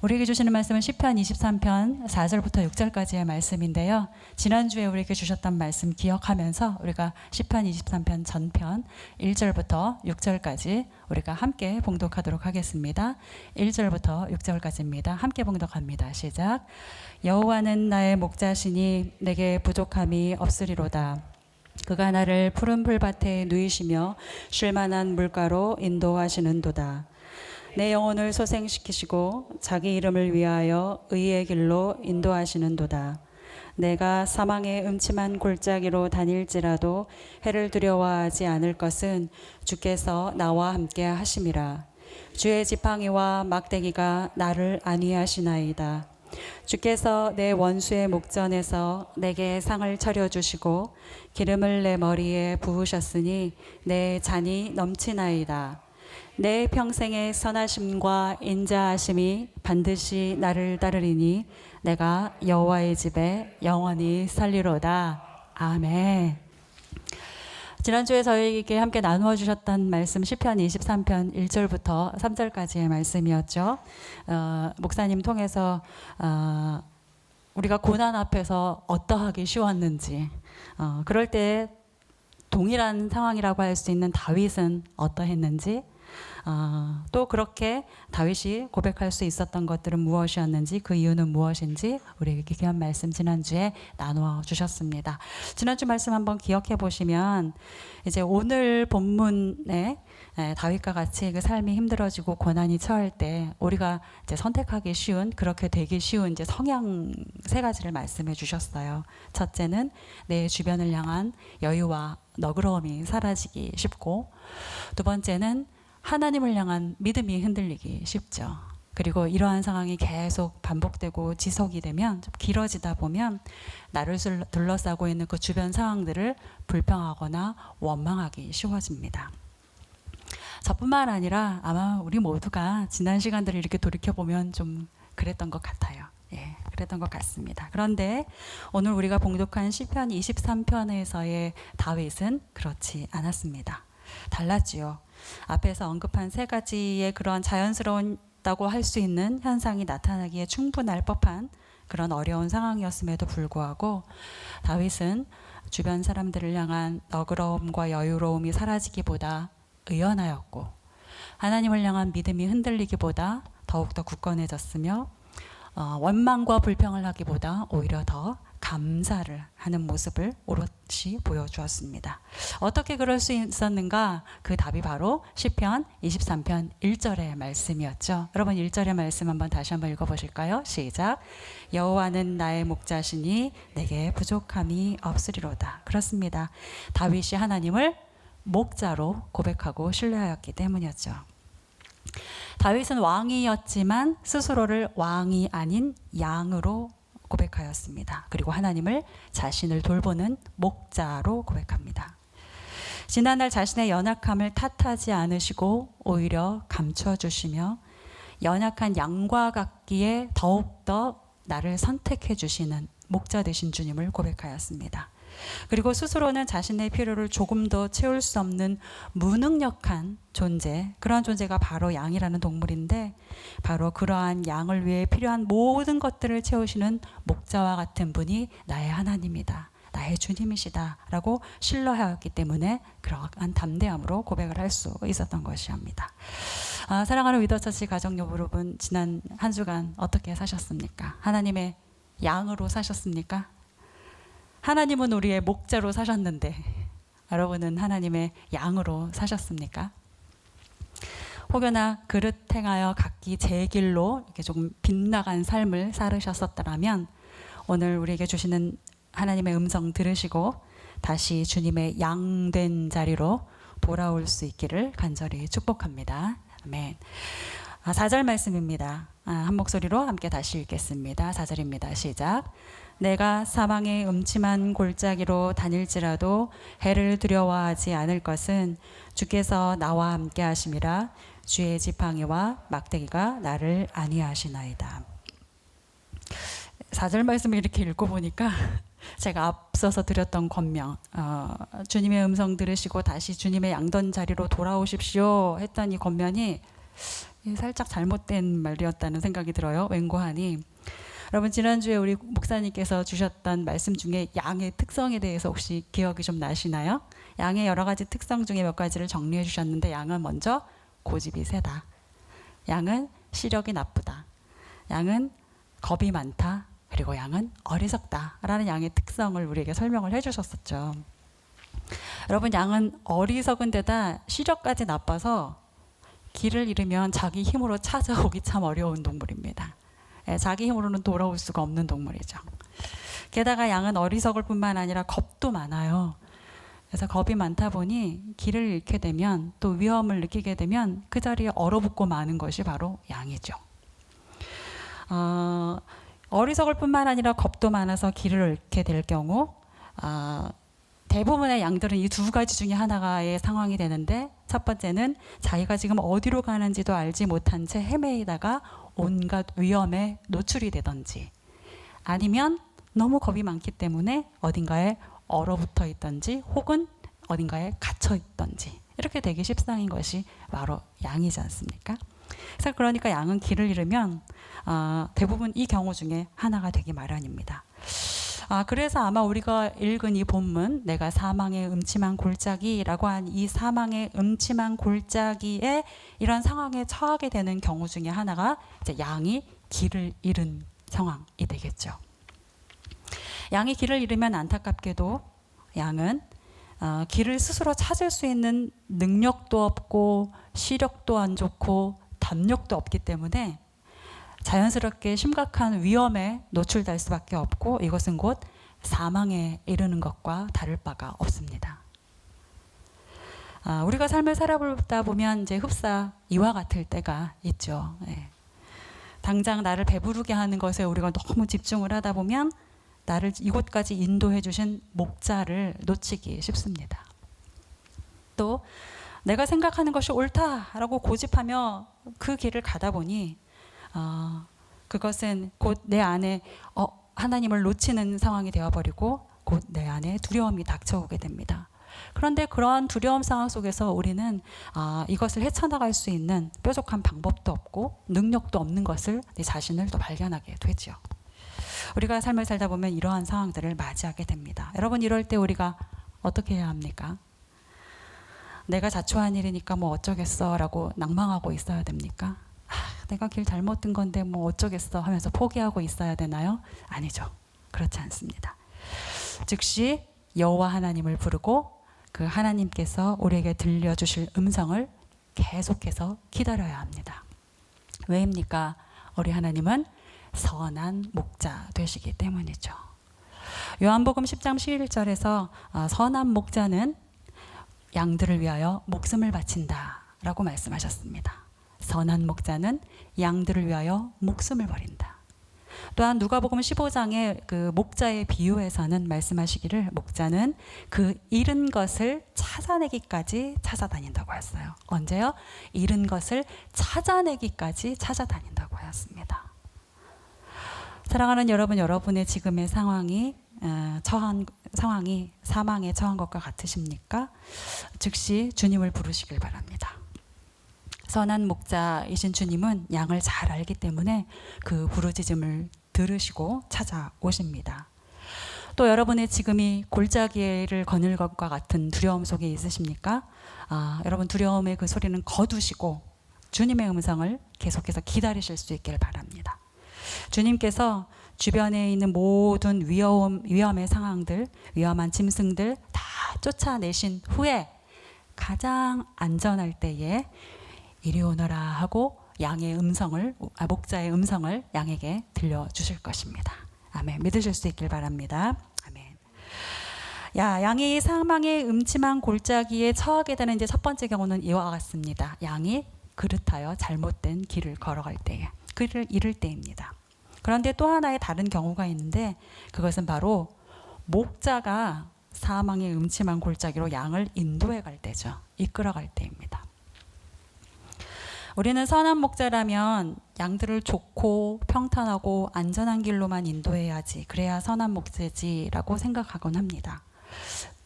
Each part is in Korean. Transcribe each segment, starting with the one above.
우리에게 주시는 말씀은 시편 23편 4절부터 6절까지의 말씀인데요. 지난주에 우리에게 주셨던 말씀 기억하면서 우리가 시편 23편 전편 1절부터 6절까지 우리가 함께 봉독하도록 하겠습니다. 1절부터 6절까지입니다. 함께 봉독합니다. 시작. 여호와는 나의 목자시니 내게 부족함이 없으리로다. 그가 나를 푸른 풀밭에 누이시며 쉴만한 물가로 인도하시는도다. 내 영혼을 소생시키시고 자기 이름을 위하여 의의 길로 인도하시는도다. 내가 사망의 음침한 골짜기로 다닐지라도 해를 두려워하지 않을 것은 주께서 나와 함께 하심이라. 주의 지팡이와 막대기가 나를 안위하시나이다. 주께서 내 원수의 목전에서 내게 상을 차려주시고 기름을 내 머리에 부으셨으니 내 잔이 넘치나이다. 내 평생의 선하심과 인자하심이 반드시 나를 따르리니 내가 여호와의 집에 영원히 살리로다. 아멘. 지난주에 저희에게 함께 나누어 주셨던 말씀 시편 23편 1절부터 3절까지의 말씀이었죠. 목사님 통해서 우리가 고난 앞에서 어떠하기 쉬웠는지, 그럴 때 동일한 상황이라고 할 수 있는 다윗은 어떠했는지, 또 그렇게 다윗이 고백할 수 있었던 것들은 무엇이었는지, 그 이유는 무엇인지 우리에게 귀한 말씀 지난주에 나누어 주셨습니다. 지난주 말씀 한번 기억해 보시면 이제 오늘 본문에 다윗과 같이 그 삶이 힘들어지고 고난이 처할 때 우리가 이제 선택하기 쉬운, 그렇게 되기 쉬운 이제 성향 세 가지를 말씀해 주셨어요. 첫째는 내 주변을 향한 여유와 너그러움이 사라지기 쉽고, 두 번째는 하나님을 향한 믿음이 흔들리기 쉽죠. 그리고 이러한 상황이 계속 반복되고 지속이 되면, 좀 길어지다 보면 나를 둘러싸고 있는 그 주변 상황들을 불평하거나 원망하기 쉬워집니다. 저뿐만 아니라 아마 우리 모두가 지난 시간들을 이렇게 돌이켜보면 좀 그랬던 것 같아요. 예, 그랬던 것 같습니다. 그런데 오늘 우리가 봉독한 시편 23편에서의 다윗은 그렇지 않았습니다. 달랐지요. 앞에서 언급한 세 가지의 그런 자연스러웠다고 할 수 있는 현상이 나타나기에 충분할 법한 그런 어려운 상황이었음에도 불구하고 다윗은 주변 사람들을 향한 너그러움과 여유로움이 사라지기보다 의연하였고, 하나님을 향한 믿음이 흔들리기보다 더욱더 굳건해졌으며, 원망과 불평을 하기보다 오히려 더 감사를 하는 모습을 오롯이 보여주었습니다. 어떻게 그럴 수 있었는가? 그 답이 바로 시편 23편 1절의 말씀이었죠. 여러분 1절의 말씀 한번 다시 한번 읽어보실까요? 시작. 여호와는 나의 목자시니 내게 부족함이 없으리로다. 그렇습니다. 다윗이 하나님을 목자로 고백하고 신뢰하였기 때문이었죠. 다윗은 왕이었지만 스스로를 왕이 아닌 양으로 고백하였습니다. 그리고 하나님을 자신을 돌보는 목자로 고백합니다. 지난날 자신의 연약함을 탓하지 않으시고 오히려 감춰주시며 연약한 양과 같기에 더욱더 나를 선택해 주시는 목자 되신 주님을 고백하였습니다. 그리고 스스로는 자신의 필요를 조금도 채울 수 없는 무능력한 존재, 그런 존재가 바로 양이라는 동물인데, 바로 그러한 양을 위해 필요한 모든 것들을 채우시는 목자와 같은 분이 나의 하나님이다, 나의 주님이시다 라고 신뢰하였기 때문에 그러한 담대함으로 고백을 할 수 있었던 것이옵니다. 사랑하는 위더처치 가족 여러분, 지난 한 주간 어떻게 사셨습니까? 하나님의 양으로 사셨습니까? 하나님은 우리의 목자로 사셨는데 여러분은 하나님의 양으로 사셨습니까? 혹여나 그릇 행하여 각기 제 길로 이렇게 조금 빗나간 삶을 살으셨었다면 오늘 우리에게 주시는 하나님의 음성 들으시고 다시 주님의 양된 자리로 돌아올 수 있기를 간절히 축복합니다. 아멘. 4절 말씀입니다. 한 목소리로 함께 다시 읽겠습니다. 4절입니다. 시작. 내가 사망의 음침한 골짜기로 다닐지라도 해를 두려워하지 않을 것은 주께서 나와 함께 하심이라. 주의 지팡이와 막대기가 나를 안위하시나이다. 4절 말씀을 이렇게 읽고 보니까 제가 앞서서 드렸던 권명, 주님의 음성 들으시고 다시 주님의 양던 자리로 돌아오십시오 했던 이 권면이 살짝 잘못된 말이었다는 생각이 들어요. 웬고하니. 여러분 지난주에 우리 목사님께서 주셨던 말씀 중에 양의 특성에 대해서 혹시 기억이 좀 나시나요? 양의 여러 가지 특성 중에 몇 가지를 정리해 주셨는데 양은 먼저 고집이 세다. 양은 시력이 나쁘다. 양은 겁이 많다. 그리고 양은 어리석다. 라는 양의 특성을 우리에게 설명을 해 주셨었죠. 여러분 양은 어리석은 데다 시력까지 나빠서 길을 잃으면 자기 힘으로 찾아오기 참 어려운 동물입니다. 자기 힘으로는 돌아올 수가 없는 동물이죠. 게다가 양은 어리석을 뿐만 아니라 겁도 많아요. 그래서 겁이 많다 보니 길을 잃게 되면 또 위험을 느끼게 되면 그 자리에 얼어붙고 마는 것이 바로 양이죠. 어리석을 뿐만 아니라 겁도 많아서 길을 잃게 될 경우 대부분의 양들은 이 두 가지 중에 하나의 상황이 되는데 첫 번째는 자기가 지금 어디로 가는지도 알지 못한 채 헤매이다가 온갖 위험에 노출이 되든지 아니면 너무 겁이 많기 때문에 어딘가에 얼어붙어 있든지 혹은 어딘가에 갇혀 있든지 이렇게 되기 십상인 것이 바로 양이지 않습니까? 그래서 그러니까 양은 길을 잃으면 대부분 이 경우 중에 하나가 되기 마련입니다. 그래서 아마 우리가 읽은 이 본문 내가 사망의 음침한 골짜기라고 한 이 사망의 음침한 골짜기에 이런 상황에 처하게 되는 경우 중에 하나가 이제 양이 길을 잃은 상황이 되겠죠. 양이 길을 잃으면 안타깝게도 양은 길을 스스로 찾을 수 있는 능력도 없고 시력도 안 좋고 담력도 없기 때문에 자연스럽게 심각한 위험에 노출될 수밖에 없고 이것은 곧 사망에 이르는 것과 다를 바가 없습니다. 우리가 삶을 살아보다 보면 이제 흡사 이와 같을 때가 있죠. 당장 나를 배부르게 하는 것에 우리가 너무 집중을 하다 보면 나를 이곳까지 인도해 주신 목자를 놓치기 쉽습니다. 또 내가 생각하는 것이 옳다라고 고집하며 그 길을 가다 보니 그것은 곧 내 안에 하나님을 놓치는 상황이 되어버리고 곧 내 안에 두려움이 닥쳐오게 됩니다. 그런데 그러한 두려움 상황 속에서 우리는 이것을 헤쳐나갈 수 있는 뾰족한 방법도 없고 능력도 없는 것을 내 자신을 또 발견하게 되죠. 우리가 삶을 살다 보면 이러한 상황들을 맞이하게 됩니다. 여러분 이럴 때 우리가 어떻게 해야 합니까? 내가 자초한 일이니까 뭐 어쩌겠어 라고 낭망하고 있어야 됩니까? 내가 길 잘못 든 건데 뭐 어쩌겠어 하면서 포기하고 있어야 되나요? 아니죠. 그렇지 않습니다. 즉시 여호와 하나님을 부르고 그 하나님께서 우리에게 들려주실 음성을 계속해서 기다려야 합니다. 왜입니까? 우리 하나님은 선한 목자 되시기 때문이죠. 요한복음 10장 11절에서 선한 목자는 양들을 위하여 목숨을 바친다 라고 말씀하셨습니다. 선한 목자는 양들을 위하여 목숨을 버린다. 또한 누가복음 15장의 그 목자의 비유에서는 말씀하시기를 목자는 그 잃은 것을 찾아내기까지 찾아다닌다고 했어요. 언제요? 잃은 것을 찾아내기까지 찾아다닌다고 하였습니다. 사랑하는 여러분, 여러분의 지금의 상황이 사망에 처한 것과 같으십니까? 즉시 주님을 부르시길 바랍니다. 선한 목자이신 주님은 양을 잘 알기 때문에 그 부르짖음을 들으시고 찾아오십니다. 또 여러분의 지금이 골짜기를 거닐 것과 같은 두려움 속에 있으십니까? 여러분 두려움의 그 소리는 거두시고 주님의 음성을 계속해서 기다리실 수 있기를 바랍니다. 주님께서 주변에 있는 모든 위험의 상황들, 위험한 짐승들 다 쫓아내신 후에 가장 안전할 때에 이리 오너라 하고 목자의 음성을 양에게 들려주실 것입니다. 아멘. 믿으실 수 있길 바랍니다. 아멘. 양이 사망의 음침한 골짜기에 처하게 되는 이제 첫 번째 경우는 이와 같습니다. 양이 그릇하여 잘못된 길을 걸어갈 때에, 길을 잃을 때입니다. 그런데 또 하나의 다른 경우가 있는데 그것은 바로 목자가 사망의 음침한 골짜기로 양을 인도해 갈 때죠. 이끌어 갈 때입니다. 우리는 선한 목자라면 양들을 좋고 평탄하고 안전한 길로만 인도해야지, 그래야 선한 목자지라고 생각하곤 합니다.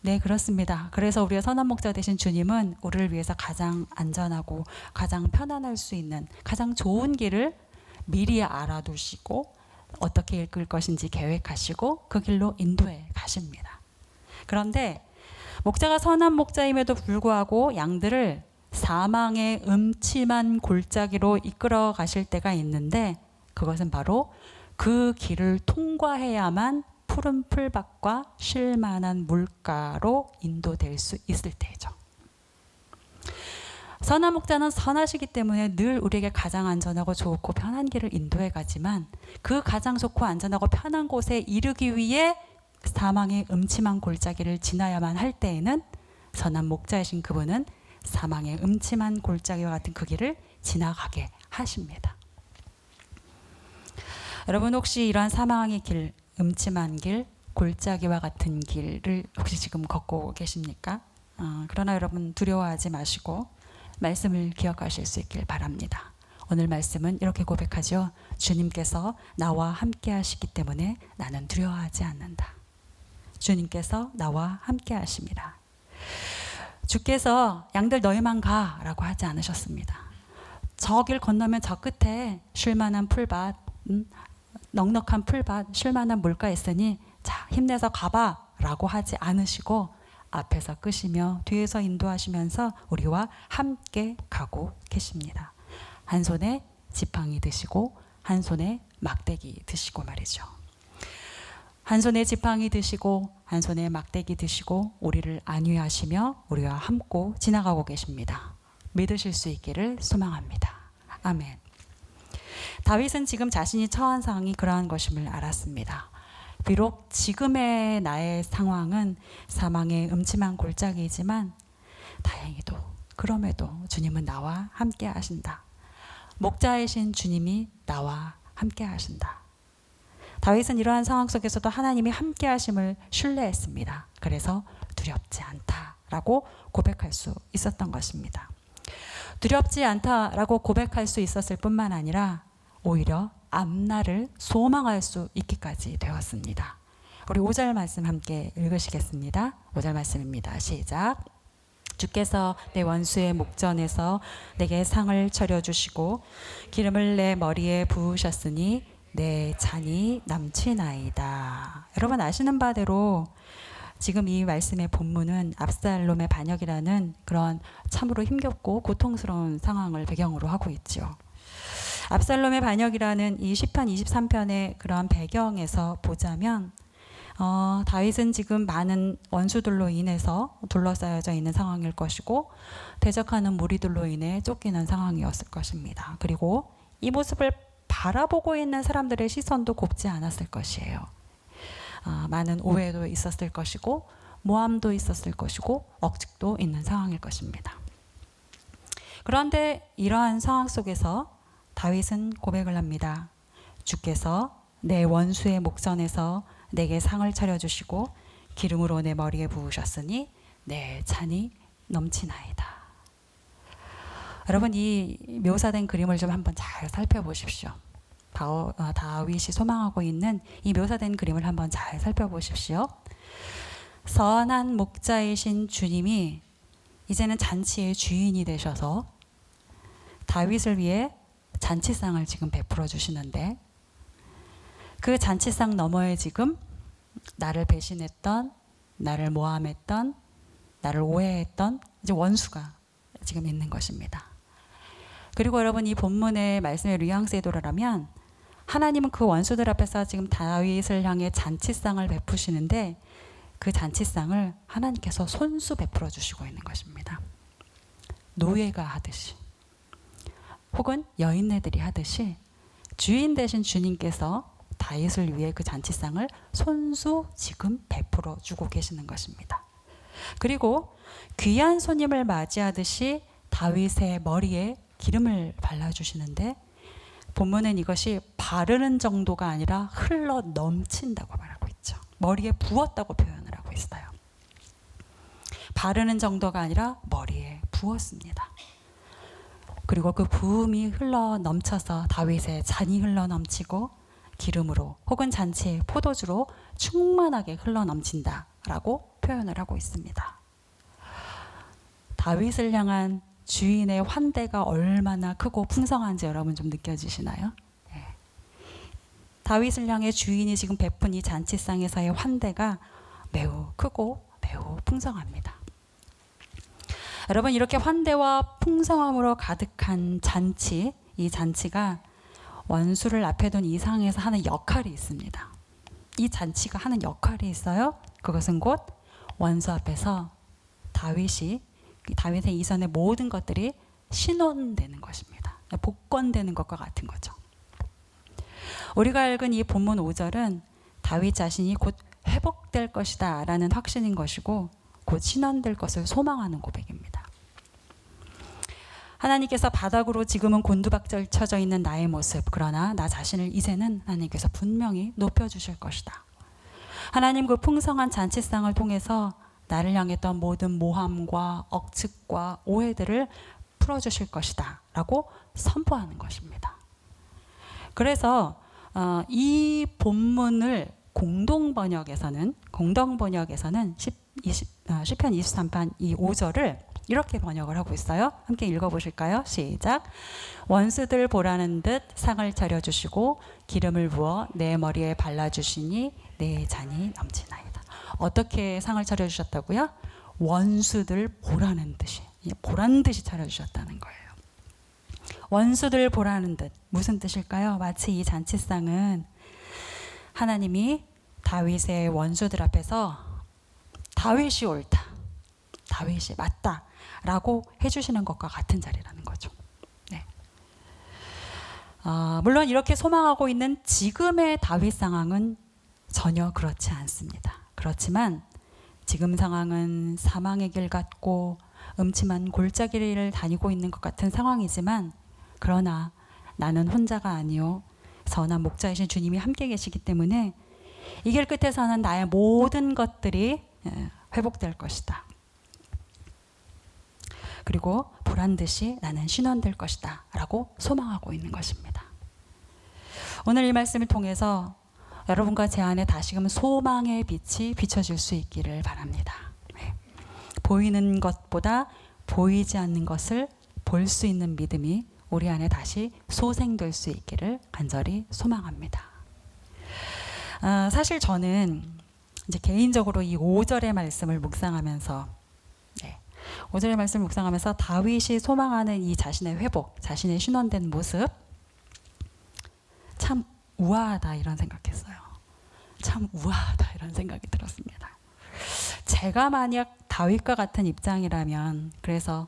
네, 그렇습니다. 그래서 우리의 선한 목자 되신 주님은 우리를 위해서 가장 안전하고 가장 편안할 수 있는 가장 좋은 길을 미리 알아두시고 어떻게 이끌 것인지 계획하시고 그 길로 인도해 가십니다. 그런데 목자가 선한 목자임에도 불구하고 양들을 사망의 음침한 골짜기로 이끌어 가실 때가 있는데, 그것은 바로 그 길을 통과해야만 푸른 풀밭과 쉴만한 물가로 인도될 수 있을 때죠. 선한 목자는 선하시기 때문에 늘 우리에게 가장 안전하고 좋고 편한 길을 인도해 가지만, 그 가장 좋고 안전하고 편한 곳에 이르기 위해 사망의 음침한 골짜기를 지나야만 할 때에는 선한 목자이신 그분은 사망의 음침한 골짜기와 같은 그 길을 지나가게 하십니다. 여러분, 혹시 이러한 사망의 길, 음침한 길, 골짜기와 같은 길을 혹시 지금 걷고 계십니까? 그러나 여러분, 두려워하지 마시고 말씀을 기억하실 수 있길 바랍니다. 오늘 말씀은 이렇게 고백하죠. 주님께서 나와 함께 하시기 때문에 나는 두려워하지 않는다. 주님께서 나와 함께 하십니다. 주께서 양들 너희만 가라고 하지 않으셨습니다. 저 길 건너면 저 끝에 쉴만한 풀밭, 넉넉한 풀밭, 쉴만한 물가 있으니 자, 힘내서 가봐 라고 하지 않으시고 앞에서 끄시며 뒤에서 인도하시면서 우리와 함께 가고 계십니다. 한 손에 지팡이 드시고 한 손에 막대기 드시고 말이죠. 한 손에 지팡이 드시고 한 손에 막대기 드시고 우리를 안위하시며 우리와 함께 지나가고 계십니다. 믿으실 수 있기를 소망합니다. 아멘. 다윗은 지금 자신이 처한 상황이 그러한 것임을 알았습니다. 비록 지금의 나의 상황은 사망의 음침한 골짜기이지만 다행히도 그럼에도 주님은 나와 함께 하신다. 목자이신 주님이 나와 함께 하신다. 다윗은 이러한 상황 속에서도 하나님이 함께 하심을 신뢰했습니다. 그래서 두렵지 않다라고 고백할 수 있었던 것입니다. 두렵지 않다라고 고백할 수 있었을 뿐만 아니라 오히려 앞날을 소망할 수 있기까지 되었습니다. 우리 5절 말씀 함께 읽으시겠습니다. 5절 말씀입니다. 시작. 주께서 내 원수의 목전에서 내게 상을 차려주시고 기름을 내 머리에 부으셨으니 내 잔이 넘치나이다. 여러분 아시는 바대로 지금 이 말씀의 본문은 압살롬의 반역이라는 그런 참으로 힘겹고 고통스러운 상황을 배경으로 하고 있죠. 압살롬의 반역이라는 이 시편 23편의 그러한 배경에서 보자면 다윗은 지금 많은 원수들로 인해서 둘러싸여져 있는 상황일 것이고 대적하는 무리들로 인해 쫓기는 상황이었을 것입니다. 그리고 이 모습을 바라보고 있는 사람들의 시선도 곱지 않았을 것이에요. 많은 오해도 있었을 것이고 모함도 있었을 것이고 억측도 있는 상황일 것입니다. 그런데 이러한 상황 속에서 다윗은 고백을 합니다. 주께서 내 원수의 목전에서 내게 상을 차려주시고 기름으로 내 머리에 부으셨으니 내 잔이 넘치나이다. 여러분 이 묘사된 그림을 좀 한번 잘 살펴보십시오. 다윗이 소망하고 있는 이 묘사된 그림을 한번 잘 살펴보십시오. 선한 목자이신 주님이 이제는 잔치의 주인이 되셔서 다윗을 위해 잔치상을 지금 베풀어 주시는데 그 잔치상 너머에 지금 나를 배신했던, 나를 모함했던, 나를 오해했던 이제 원수가 지금 있는 것입니다. 그리고 여러분 이 본문의 말씀의 뉘앙스에 돌아가면 하나님은 그 원수들 앞에서 지금 다윗을 향해 잔치상을 베푸시는데 그 잔치상을 하나님께서 손수 베풀어 주시고 있는 것입니다. 노예가 하듯이 혹은 여인네들이 하듯이 주인 되신 주님께서 다윗을 위해 그 잔치상을 손수 지금 베풀어 주고 계시는 것입니다. 그리고 귀한 손님을 맞이하듯이 다윗의 머리에 기름을 발라주시는데 본문은 이것이 바르는 정도가 아니라 흘러 넘친다고 말하고 있죠. 머리에 부었다고 표현을 하고 있어요. 바르는 정도가 아니라 머리에 부었습니다. 그리고 그 부음이 흘러 넘쳐서 다윗의 잔이 흘러 넘치고 기름으로 혹은 잔치의 포도주로 충만하게 흘러 넘친다라고 표현을 하고 있습니다. 다윗을 향한 주인의 환대가 얼마나 크고 풍성한지 여러분 좀 느껴지시나요? 네. 다윗을 향해 주인이 지금 베푼 이 잔치상에서의 환대가 매우 크고 매우 풍성합니다. 여러분, 이렇게 환대와 풍성함으로 가득한 잔치, 이 잔치가 원수를 앞에 둔 이 상에서 하는 역할이 있습니다. 이 잔치가 하는 역할이 있어요. 그것은 곧 원수 앞에서 다윗의 이전의 모든 것들이 신원되는 것입니다. 복권되는 것과 같은 거죠. 우리가 읽은 이 본문 5절은 다윗 자신이 곧 회복될 것이다 라는 확신인 것이고 곧 신원될 것을 소망하는 고백입니다. 하나님께서 바닥으로 지금은 곤두박질 쳐져 있는 나의 모습, 그러나 나 자신을 이제는 하나님께서 분명히 높여주실 것이다. 하나님 그 풍성한 잔치상을 통해서 나를 향했던 모든 모함과 억측과 오해들을 풀어주실 것이다 라고 선포하는 것입니다. 그래서 이 본문을 공동번역에서는 시편 23편 이 5절을 이렇게 번역을 하고 있어요. 함께 읽어보실까요? 시작. 원수들 보라는 듯 상을 차려주시고 기름을 부어 내 머리에 발라주시니 내 잔이 넘치나이다. 어떻게 상을 차려주셨다고요? 원수들 보라는 듯이, 보란 듯이 차려주셨다는 거예요. 원수들 보라는 듯 무슨 뜻일까요? 마치 이 잔치상은 하나님이 다윗의 원수들 앞에서 다윗이 옳다, 다윗이 맞다 라고 해주시는 것과 같은 자리라는 거죠. 네. 물론 이렇게 소망하고 있는 지금의 다윗 상황은 전혀 그렇지 않습니다. 그렇지만 지금 상황은 사망의 길 같고 음침한 골짜기를 다니고 있는 것 같은 상황이지만, 그러나 나는 혼자가 아니요 선한 목자이신 주님이 함께 계시기 때문에 이 길 끝에서는 나의 모든 것들이 회복될 것이다. 그리고 보란듯이 나는 신원될 것이다 라고 소망하고 있는 것입니다. 오늘 이 말씀을 통해서 여러분과 제 안에 다시금 소망의 빛이 비춰질 수 있기를 바랍니다. 네. 보이는 것보다 보이지 않는 것을 볼 수 있는 믿음이 우리 안에 다시 소생될 수 있기를 간절히 소망합니다. 사실 저는 이제 개인적으로 이 5절의 말씀을 묵상하면서 5절의 말씀을 묵상하면서 다윗이 소망하는 이 자신의 회복, 자신의 신원된 모습, 참 우아하다 이런 생각했어요. 참 우아하다 이런 생각이 들었습니다. 제가 만약 다윗과 같은 입장이라면, 그래서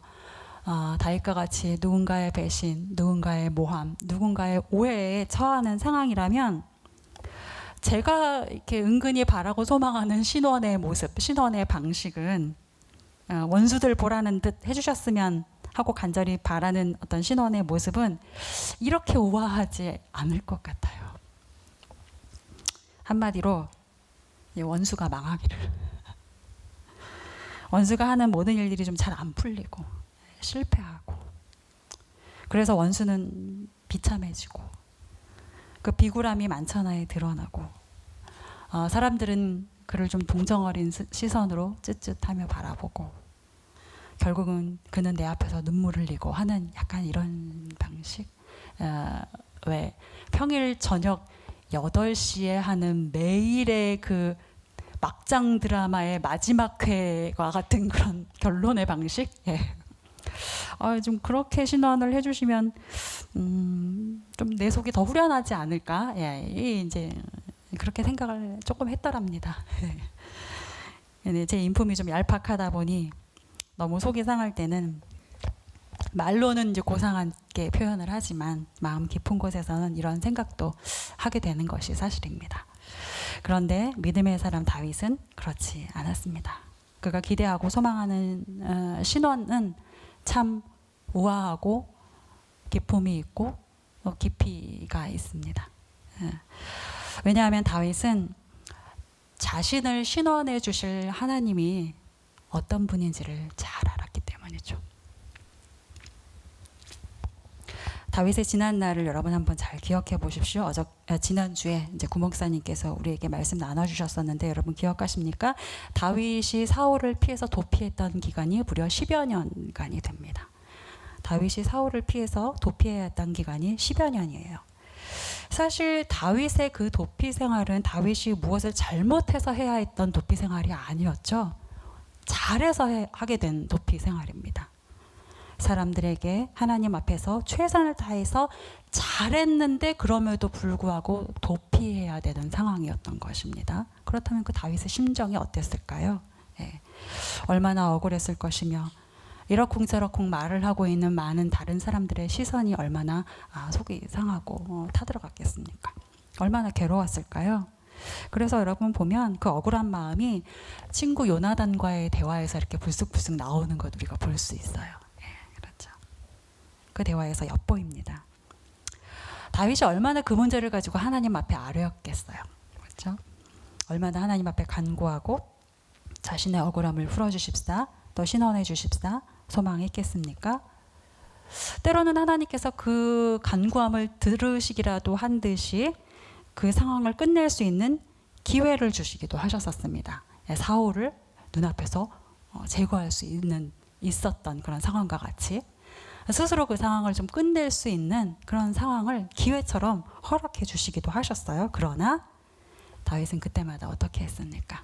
다윗과 같이 누군가의 배신, 누군가의 모함, 누군가의 오해에 처하는 상황이라면 제가 이렇게 은근히 바라고 소망하는 신원의 모습, 신원의 방식은 원수들 보라는 듯 해주셨으면 하고 간절히 바라는 어떤 신원의 모습은 이렇게 우아하지 않을 것 같아요. 한마디로 원수가 망하기를. 원수가 하는 모든 일들이 좀 잘 안 풀리고 실패하고, 그래서 원수는 비참해지고 그 비굴함이 만천하에 드러나고 사람들은 그를 좀 동정 어린 시선으로 쯧쯧하며 바라보고 결국은 그는 내 앞에서 눈물을 흘리고 하는 약간 이런 방식. 왜 평일 저녁 8시에 하는 매일의 그 막장 드라마의 마지막 회와 같은 그런 결론의 방식. 예. 좀 그렇게 신원을 해주시면 좀 내 속이 더 후련하지 않을까. 예. 이제 그렇게 생각을 조금 했더랍니다. 예. 제 인품이 좀 얄팍하다 보니 너무 속이 상할 때는 말로는 이제 고상하게 표현을 하지만 마음 깊은 곳에서는 이런 생각도 하게 되는 것이 사실입니다. 그런데 믿음의 사람 다윗은 그렇지 않았습니다. 그가 기대하고 소망하는 신원은 참 우아하고 기품이 있고 깊이가 있습니다. 왜냐하면 다윗은 자신을 신원해 주실 하나님이 어떤 분인지를 잘 알았기 때문이죠. 다윗의 지난 날을 여러분 한번 잘 기억해 보십시오. 지난주에 이제 구목사님께서 우리에게 말씀 나눠주셨었는데 여러분 기억하십니까? 다윗이 사울을 피해서 도피했던 기간이 무려 10여 년간이 됩니다. 다윗이 사울을 피해서 도피했던 기간이 10여 년이에요. 사실 다윗의 그 도피 생활은 다윗이 무엇을 잘못해서 해야 했던 도피 생활이 아니었죠. 잘해서 하게 된 도피 생활입니다. 사람들에게 하나님 앞에서 최선을 다해서 잘했는데 그럼에도 불구하고 도피해야 되는 상황이었던 것입니다. 그렇다면 그 다윗의 심정이 어땠을까요? 얼마나 억울했을 것이며 이러쿵저러쿵 말을 하고 있는 많은 다른 사람들의 시선이 얼마나 속이 상하고 타들어갔겠습니까? 얼마나 괴로웠을까요? 그래서 여러분 보면 그 억울한 마음이 친구 요나단과의 대화에서 이렇게 불쑥불쑥 나오는 것 우리가 볼 수 있어요. 그 대화에서 엿보입니다. 다윗이 얼마나 그 문제를 가지고 하나님 앞에 아뢰었겠어요. 그렇죠? 얼마나 하나님 앞에 간구하고 자신의 억울함을 풀어주십사, 또 신원해 주십사 소망했겠습니까? 때로는 하나님께서 그 간구함을 들으시기라도 한 듯이 그 상황을 끝낼 수 있는 기회를 주시기도 하셨었습니다. 사울을 눈앞에서 제거할 수 있었던 그런 상황과 같이 스스로 그 상황을 좀 끝낼 수 있는 그런 상황을 기회처럼 허락해 주시기도 하셨어요. 그러나 다윗은 그때마다 어떻게 했습니까?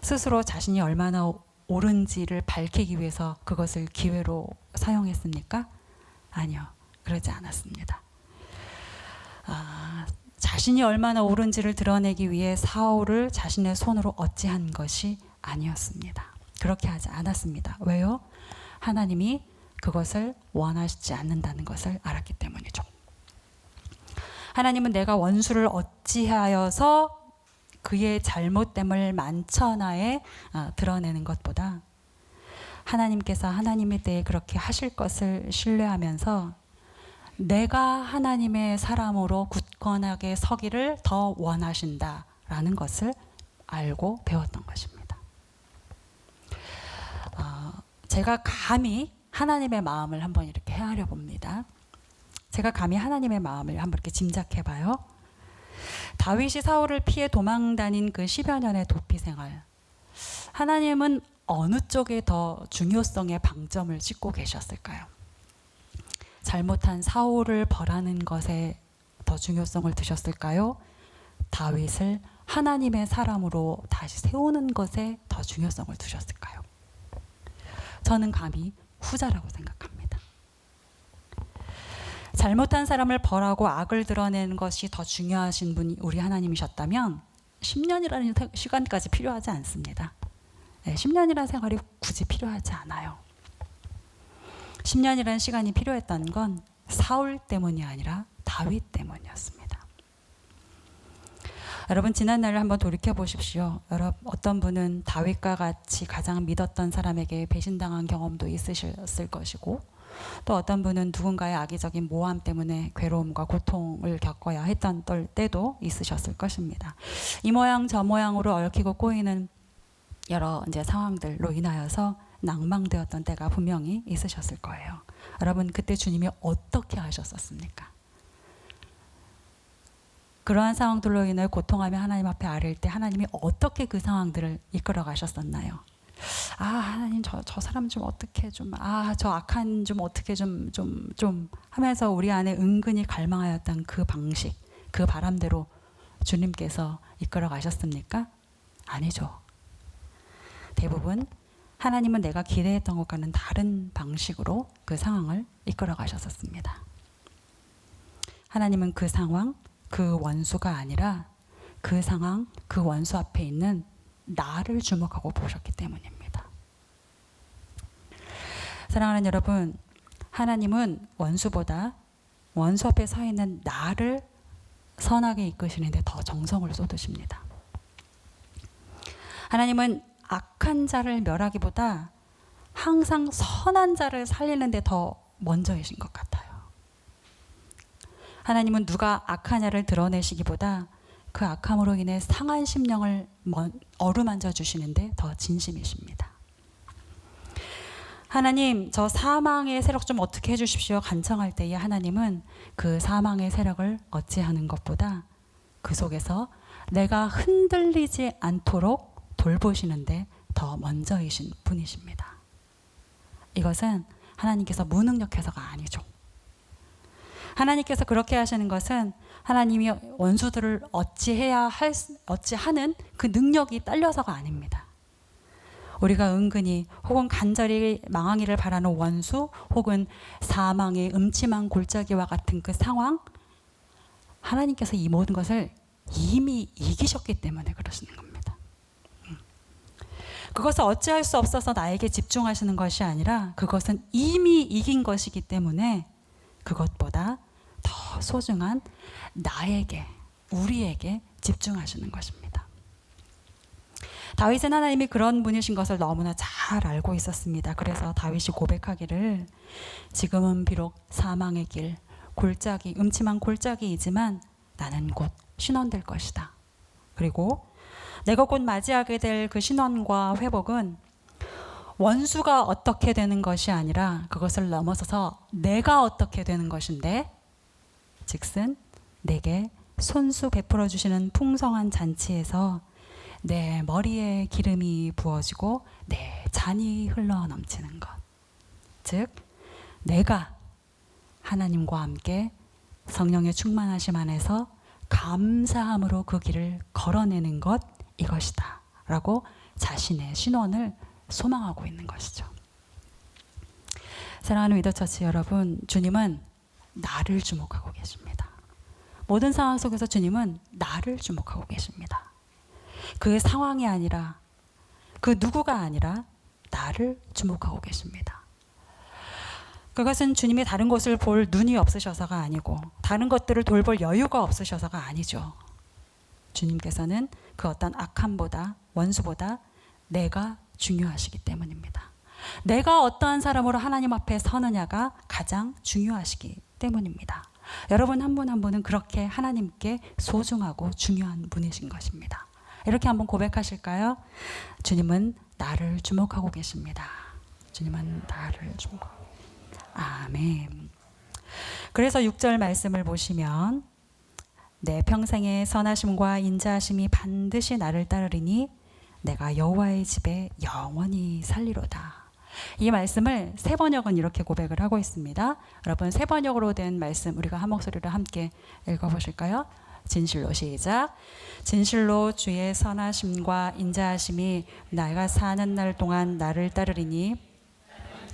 스스로 자신이 얼마나 옳은지를 밝히기 위해서 그것을 기회로 사용했습니까? 아니요. 그러지 않았습니다. 자신이 얼마나 옳은지를 드러내기 위해 사울을 자신의 손으로 어찌한 것이 아니었습니다. 그렇게 하지 않았습니다. 왜요? 하나님이 그것을 원하시지 않는다는 것을 알았기 때문이죠. 하나님은 내가 원수를 어찌하여서 그의 잘못됨을 만천하에 드러내는 것보다 하나님께서 하나님에 대해 그렇게 하실 것을 신뢰하면서 내가 하나님의 사람으로 굳건하게 서기를 더 원하신다라는 것을 알고 배웠던 것입니다. 제가 감히 하나님의 마음을 한번 이렇게 헤아려 봅니다. 제가 감히 하나님의 마음을 한번 이렇게 짐작해 봐요. 다윗이 사울을 피해 도망 다닌 그 10여 년의 도피 생활. 하나님은 어느 쪽에 더 중요성의 방점을 찍고 계셨을까요? 잘못한 사울을 벌하는 것에 더 중요성을 두셨을까요? 다윗을 하나님의 사람으로 다시 세우는 것에 더 중요성을 두셨을까요? 저는 감히 후자라고 생각합니다. 잘못한 사람을 벌하고 악을 드러내는 것이 더 중요하신 분이 우리 하나님이셨다면 10년이라는 시간까지 필요하지 않습니다. 10년이라는 생활이 굳이 필요하지 않아요. 10년이라는 시간이 필요했던 건 사울 때문이 아니라 다윗 때문이었습니다. 여러분 지난 날을 한번 돌이켜 보십시오. 여러분 어떤 분은 다윗과 같이 가장 믿었던 사람에게 배신당한 경험도 있으셨을 것이고 또 어떤 분은 누군가의 악의적인 모함 때문에 괴로움과 고통을 겪어야 했던 때도 있으셨을 것입니다. 이 모양 저 모양으로 얽히고 꼬이는 여러 이제 상황들로 인하여서 낭망되었던 때가 분명히 있으셨을 거예요. 여러분 그때 주님이 어떻게 하셨었습니까? 그러한 상황들로 인해 고통하며 하나님 앞에 아뢰일 때 하나님이 어떻게 그 상황들을 이끌어 가셨었나요? 하나님 저 사람 좀 어떻게 좀 저 악한 좀 어떻게 좀 하면서 우리 안에 은근히 갈망하였던 그 방식, 그 바람대로 주님께서 이끌어 가셨습니까? 아니죠. 대부분 하나님은 내가 기대했던 것과는 다른 방식으로 그 상황을 이끌어 가셨었습니다. 하나님은 그 상황, 그 원수가 아니라 그 상황, 그 원수 앞에 있는 나를 주목하고 보셨기 때문입니다. 사랑하는 여러분, 하나님은 원수보다 원수 앞에 서 있는 나를 선하게 이끄시는데 더 정성을 쏟으십니다. 하나님은 악한 자를 멸하기보다 항상 선한 자를 살리는 데 더 먼저이신 것 같아요. 하나님은 누가 악하냐를 드러내시기보다 그 악함으로 인해 상한 심령을 어루만져 주시는데 더 진심이십니다. 하나님, 저 사망의 세력 좀 어떻게 해주십시오 간청할 때에 하나님은 그 사망의 세력을 어찌하는 것보다 그 속에서 내가 흔들리지 않도록 돌보시는데 더 먼저이신 분이십니다. 이것은 하나님께서 무능력해서가 아니죠. 하나님께서 그렇게 하시는 것은 하나님이 원수들을 어찌하는 그 능력이 딸려서가 아닙니다. 우리가 은근히 혹은 간절히 망하기를 바라는 원수 혹은 사망의 음침한 골짜기와 같은 그 상황, 하나님께서 이 모든 것을 이미 이기셨기 때문에 그러시는 겁니다. 그것을 어찌할 수 없어서 나에게 집중하시는 것이 아니라 그것은 이미 이긴 것이기 때문에 그것보다 더 소중한 나에게, 우리에게 집중하시는 것입니다. 다윗은 하나님이 그런 분이신 것을 너무나 잘 알고 있었습니다. 그래서 다윗이 고백하기를 지금은 비록 사망의 길, 골짜기, 음침한 골짜기이지만 나는 곧 신원될 것이다. 그리고 내가 곧 맞이하게 될 그 신원과 회복은 원수가 어떻게 되는 것이 아니라 그것을 넘어서서 내가 어떻게 되는 것인데, 즉슨 내게 손수 베풀어 주시는 풍성한 잔치에서 내 머리에 기름이 부어지고 내 잔이 흘러 넘치는 것. 즉 내가 하나님과 함께 성령의 충만하심 안에서 감사함으로 그 길을 걸어내는 것, 이것이다 라고 자신의 신원을 소망하고 있는 것이죠. 사랑하는 위더처치 여러분, 주님은 나를 주목하고 계십니다. 모든 상황 속에서 주님은 나를 주목하고 계십니다. 그 상황이 아니라, 그 누구가 아니라 나를 주목하고 계십니다. 그것은 주님이 다른 것을 볼 눈이 없으셔서가 아니고 다른 것들을 돌볼 여유가 없으셔서가 아니죠. 주님께서는 그 어떤 악함보다, 원수보다 내가 중요하시기 때문입니다. 내가 어떠한 사람으로 하나님 앞에 서느냐가 가장 중요하시기 때문입니다. 여러분 한 분 한 분은 그렇게 하나님께 소중하고 중요한 분이신 것입니다. 이렇게 한번 고백하실까요? 주님은 나를 주목하고 계십니다. 주님은 나를 주목하고. 아멘. 그래서 6절 말씀을 보시면 내 평생의 선하심과 인자하심이 반드시 나를 따르리니 내가 여호와의 집에 영원히 살리로다. 이 말씀을 세 번역은 이렇게 고백을 하고 있습니다. 여러분 세 번역으로 된 말씀 우리가 한 목소리로 함께 읽어보실까요? 진실로 시작. 진실로 주의 선하심과 인자하심이 내가 사는 날 동안 나를 따르리니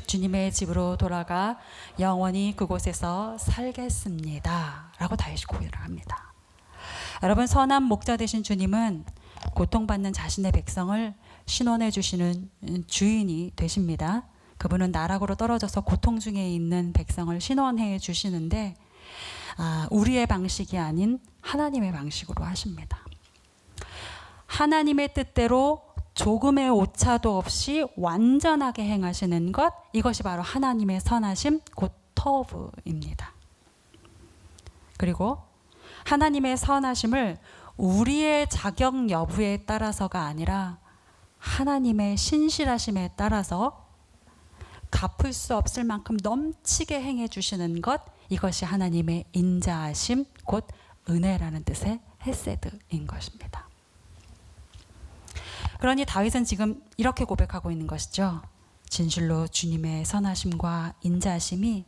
주님의 집으로 돌아가 영원히 그곳에서 살겠습니다 라고 다윗이 고백을 합니다. 여러분 선한 목자 되신 주님은 고통받는 자신의 백성을 신원해 주시는 주인이 되십니다. 그분은 나락으로 떨어져서 고통 중에 있는 백성을 신원해 주시는데 우리의 방식이 아닌 하나님의 방식으로 하십니다. 하나님의 뜻대로 조금의 오차도 없이 완전하게 행하시는 것, 이것이 바로 하나님의 선하심 곧 터브입니다. 그리고 하나님의 선하심을 우리의 자격 여부에 따라서가 아니라 하나님의 신실하심에 따라서 갚을 수 없을 만큼 넘치게 행해 주시는 것, 이것이 하나님의 인자하심 곧 은혜라는 뜻의 헤세드인 것입니다. 그러니 다윗은 지금 이렇게 고백하고 있는 것이죠. 진실로 주님의 선하심과 인자하심이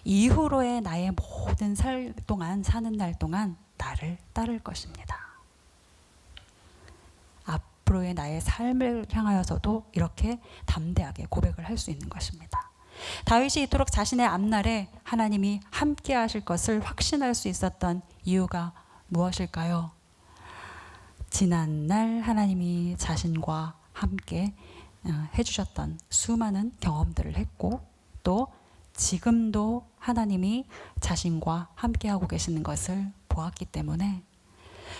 이후로의 나의 모든 살 동안, 사는 날 동안 나를 따를 것입니다. 앞으로의 나의 삶을 향하여서도 이렇게 담대하게 고백을 할 수 있는 것입니다. 다윗이 이토록 자신의 앞날에 하나님이 함께 하실 것을 확신할 수 있었던 이유가 무엇일까요? 지난날 하나님이 자신과 함께 해주셨던 수많은 경험들을 했고 또 지금도 하나님이 자신과 함께하고 계시는 것을 보았기 때문에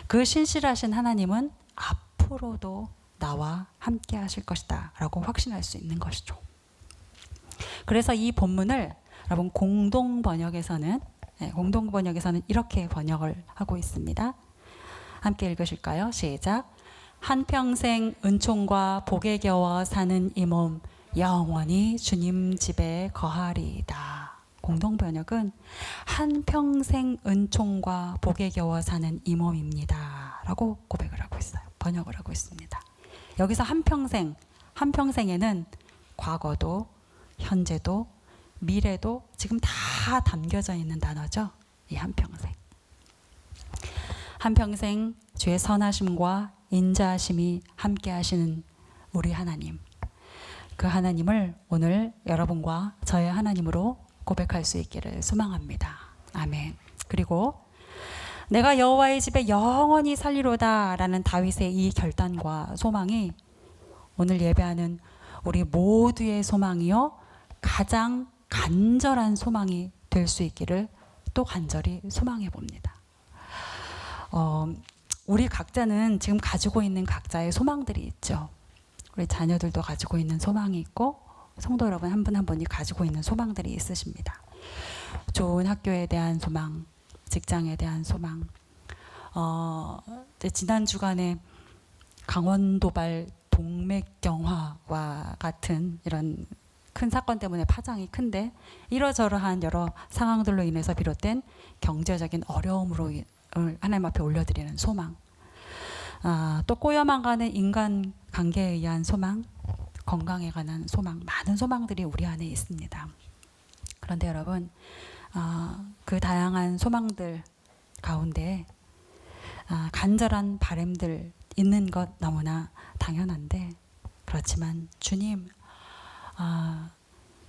그 신실하신 하나님은 앞으로도 나와 함께 하실 것이다 라고 확신할 수 있는 것이죠. 그래서 이 본문을 여러분 공동 번역에서는 이렇게 번역을 하고 있습니다. 함께 읽으실까요? 시작. 한평생 은총과 복에 겨워 사는 이 몸 영원히 주님 집에 거하리이다. 공동 번역은 한평생 은총과 복에 겨워 사는 이 몸입니다 라고 고백을 하고 있어요. 번역을 하고 있습니다. 여기서 한평생에는 과거도 현재도 미래도 지금 다 담겨져 있는 단어죠. 이 한평생. 한평생 주의 선하심과 인자하심이 함께 하시는 우리 하나님, 그 하나님을 오늘 여러분과 저의 하나님으로 고백할 수 있기를 소망합니다. 아멘. 그리고 내가 여호와의 집에 영원히 살리로다 라는 다윗의 이 결단과 소망이 오늘 예배하는 우리 모두의 소망이요 가장 간절한 소망이 될 수 있기를 또 간절히 소망해 봅니다. 우리 각자는 지금 가지고 있는 각자의 소망들이 있죠. 우리 자녀들도 가지고 있는 소망이 있고 성도 여러분 한 분 한 분이 가지고 있는 소망들이 있으십니다. 좋은 학교에 대한 소망, 직장에 대한 소망. 지난 주간에 강원도발 동맥경화와 같은 이런 큰 사건 때문에 파장이 큰데 이러저러한 여러 상황들로 인해서 비롯된 경제적인 어려움으로 하나님 앞에 올려드리는 소망. 또 꼬여만가는 인간 관계에 의한 소망, 건강에 관한 소망, 많은 소망들이 우리 안에 있습니다. 그런데 여러분, 그 다양한 소망들 가운데 간절한 바람들 있는 것 너무나 당연한데, 그렇지만 주님,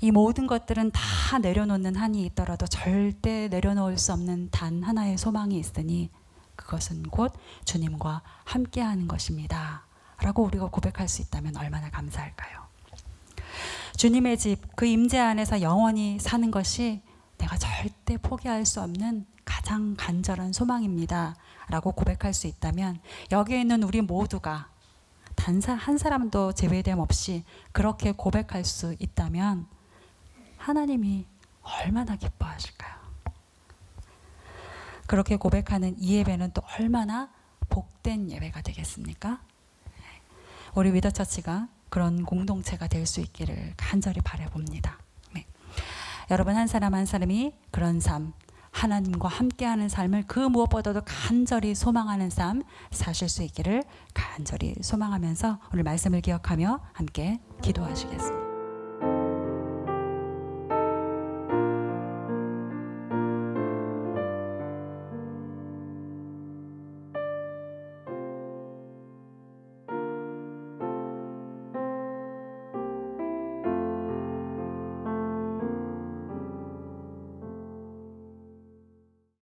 이 모든 것들은 다 내려놓는 한이 있더라도 절대 내려놓을 수 없는 단 하나의 소망이 있으니 그것은 곧 주님과 함께하는 것입니다 라고 우리가 고백할 수 있다면 얼마나 감사할까요? 주님의 집, 그 임재 안에서 영원히 사는 것이 내가 절대 포기할 수 없는 가장 간절한 소망입니다 라고 고백할 수 있다면, 여기에 있는 우리 모두가 단 한 사람도 제외됨 없이 그렇게 고백할 수 있다면 하나님이 얼마나 기뻐하실까요? 그렇게 고백하는 이 예배는 또 얼마나 복된 예배가 되겠습니까? 우리 위더처치가 그런 공동체가 될 수 있기를 간절히 바라봅니다. 네. 여러분 한 사람 한 사람이 그런 삶, 하나님과 함께하는 삶을 그 무엇보다도 간절히 소망하는 삶 사실 수 있기를 간절히 소망하면서 오늘 말씀을 기억하며 함께 기도하시겠습니다.